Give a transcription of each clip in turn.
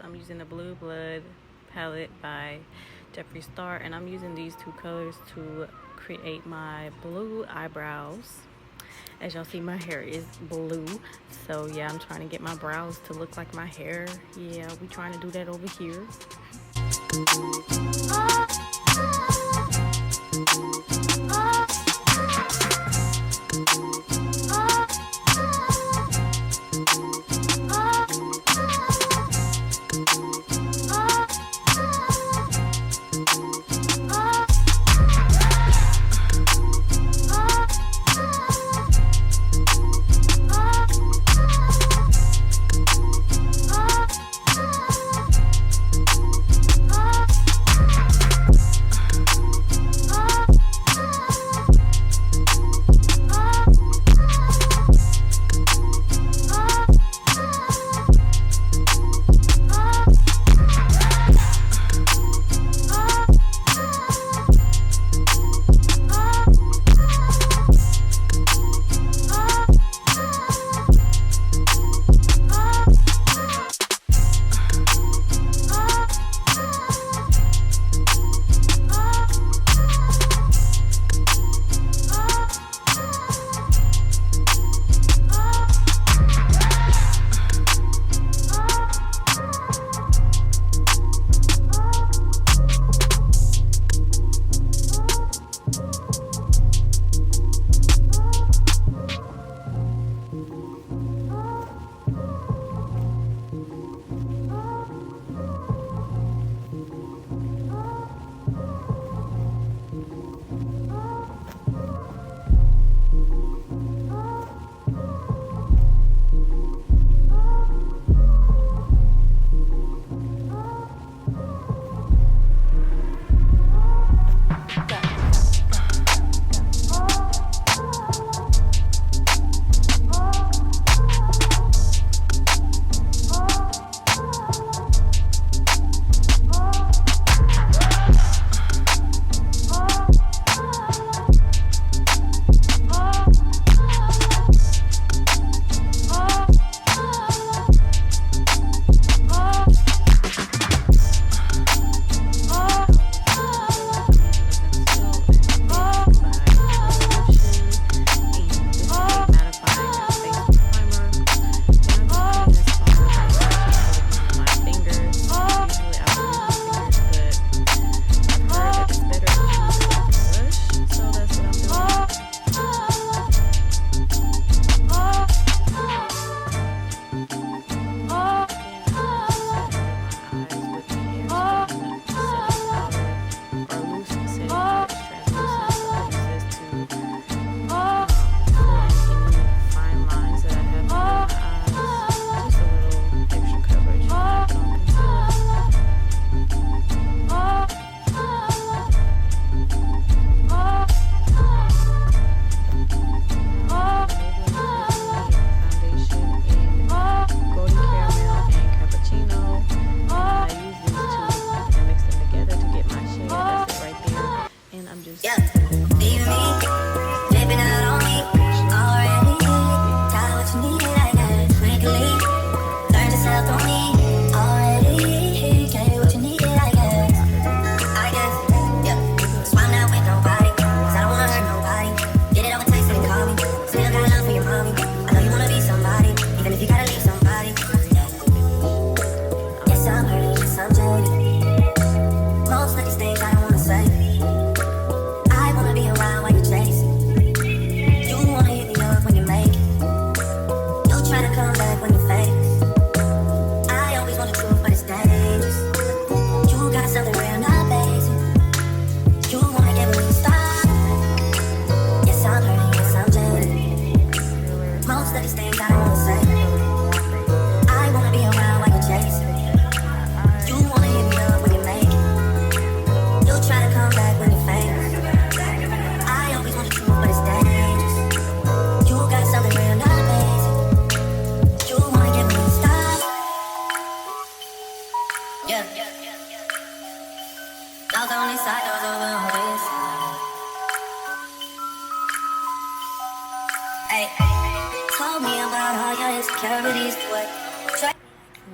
I'm using the Blue Blood palette by Jeffree Star, and I'm using these two colors to create my blue eyebrows. As y'all see, my hair is blue, so yeah, I'm trying to get my brows to look like my hair. Yeah, we trying to do that over here.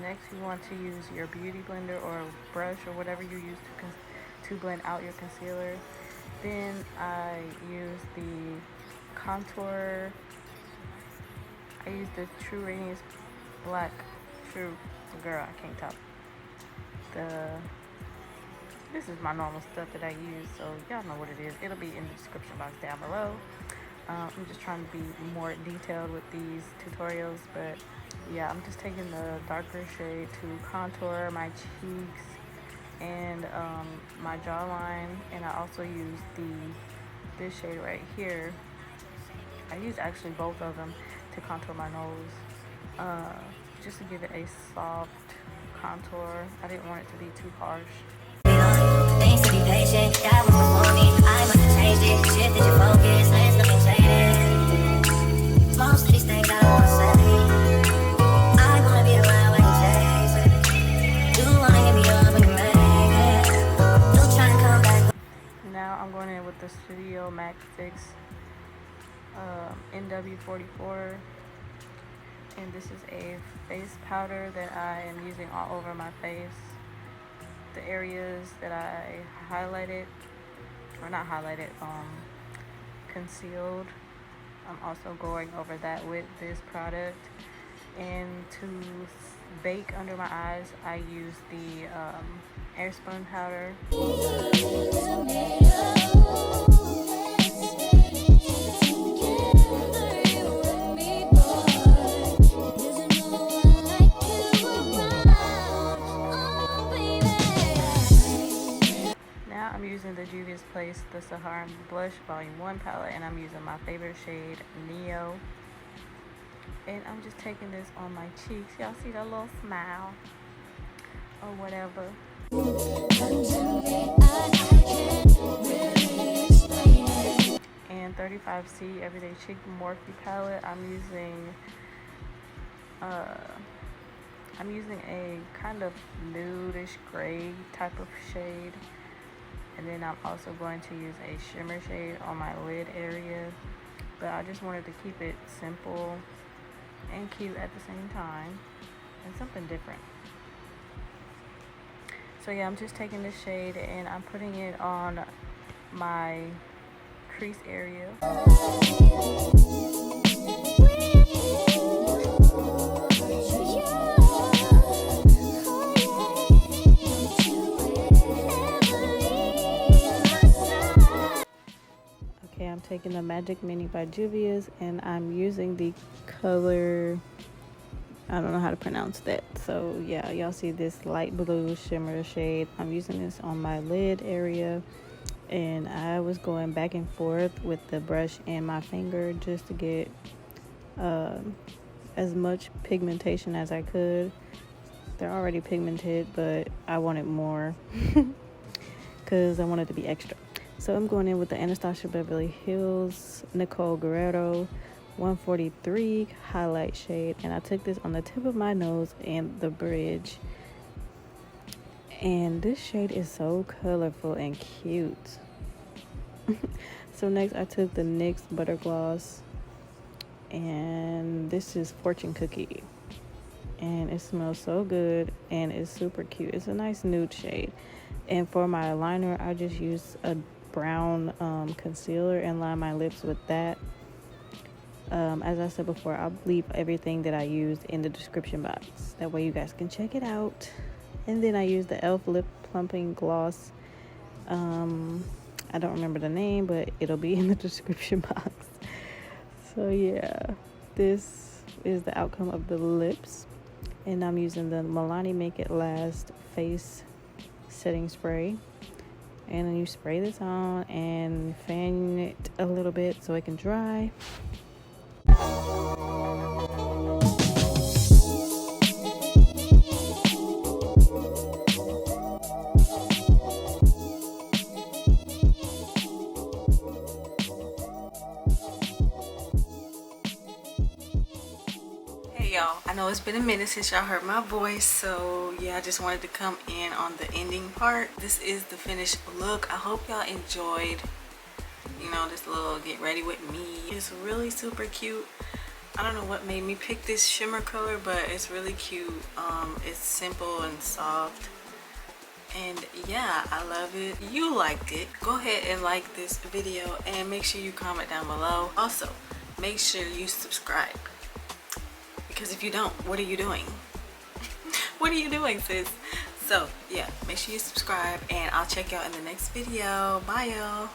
Next, you want to use your beauty blender or brush or whatever you use to blend out your concealer. Then I use the contour. I use the True Radiance Black True. Girl, I can't talk. This is my normal stuff that I use, so y'all know what it is. It'll be in the description box down below. I'm just trying to be more detailed with these tutorials, but yeah, I'm just taking the darker shade to contour my cheeks and my jawline, and I also use this shade right here. I use actually both of them to contour my nose, just to give it a soft contour. I didn't want it to be too harsh. Things to be patient, that was before me. I must have changed it, shifted your focus, there's nothing shaded. Most of these things I don't want to say. I want to be around when you chase it. You want to hit me up when you make it. You'll try to come back. Now I'm going in with the Studio Mac 6 NW44. And this is a face powder that I am using all over my face. The areas that I highlighted, or not highlighted, concealed, I'm also going over that with this product. And to bake under my eyes, I use the Airspun powder. I'm using the Juvia's Place, the Saharan Blush Volume 1 palette, and I'm using my favorite shade, Neo. And I'm just taking this on my cheeks. Y'all see that little smile? Or whatever. And 35C Everyday Chic Morphe palette. I'm using a kind of nudish gray type of shade. And then I'm also going to use a shimmer shade on my lid area. But I just wanted to keep it simple and cute at the same time. And something different. So yeah, I'm just taking this shade and I'm putting it on my crease area. I'm taking the Magic Mini by Juvia's and I'm using the color, I don't know how to pronounce that. So yeah, y'all see this light blue shimmer shade. I'm using this on my lid area, and I was going back and forth with the brush and my finger just to get as much pigmentation as I could. They're already pigmented, but I wanted more because I wanted to be extra. So I'm going in with the Anastasia Beverly Hills Nicole Guerrero 143 highlight shade, and I took this on the tip of my nose and the bridge. And this shade is so colorful and cute. So next I took the NYX Butter Gloss, and this is Fortune Cookie, and it smells so good and it's super cute. It's a nice nude shade. And for my liner, I just used a brown concealer and line my lips with that. As I said before, I'll leave everything that I used in the description box, that way you guys can check it out. And then I used the e.l.f. lip plumping gloss. I don't remember the name, but it'll be in the description box. So yeah, this is the outcome of the lips, and I'm using the Milani Make It Last face setting spray. And then you spray this on and fan it a little bit so it can dry. Hey y'all, I know it's been a minute since y'all heard my voice, so yeah, I just wanted to come in on the ending part. This is the finished look. I hope y'all enjoyed, you know, this little get ready with me. It's really super cute. I don't know what made me pick this shimmer color, but it's really cute. It's simple and soft. And yeah, I love it. You liked it. Go ahead and like this video and make sure you comment down below. Also, make sure you subscribe. Because if you don't, what are you doing? What are you doing, sis? So yeah, make sure you subscribe and I'll check you out in the next video. Bye y'all.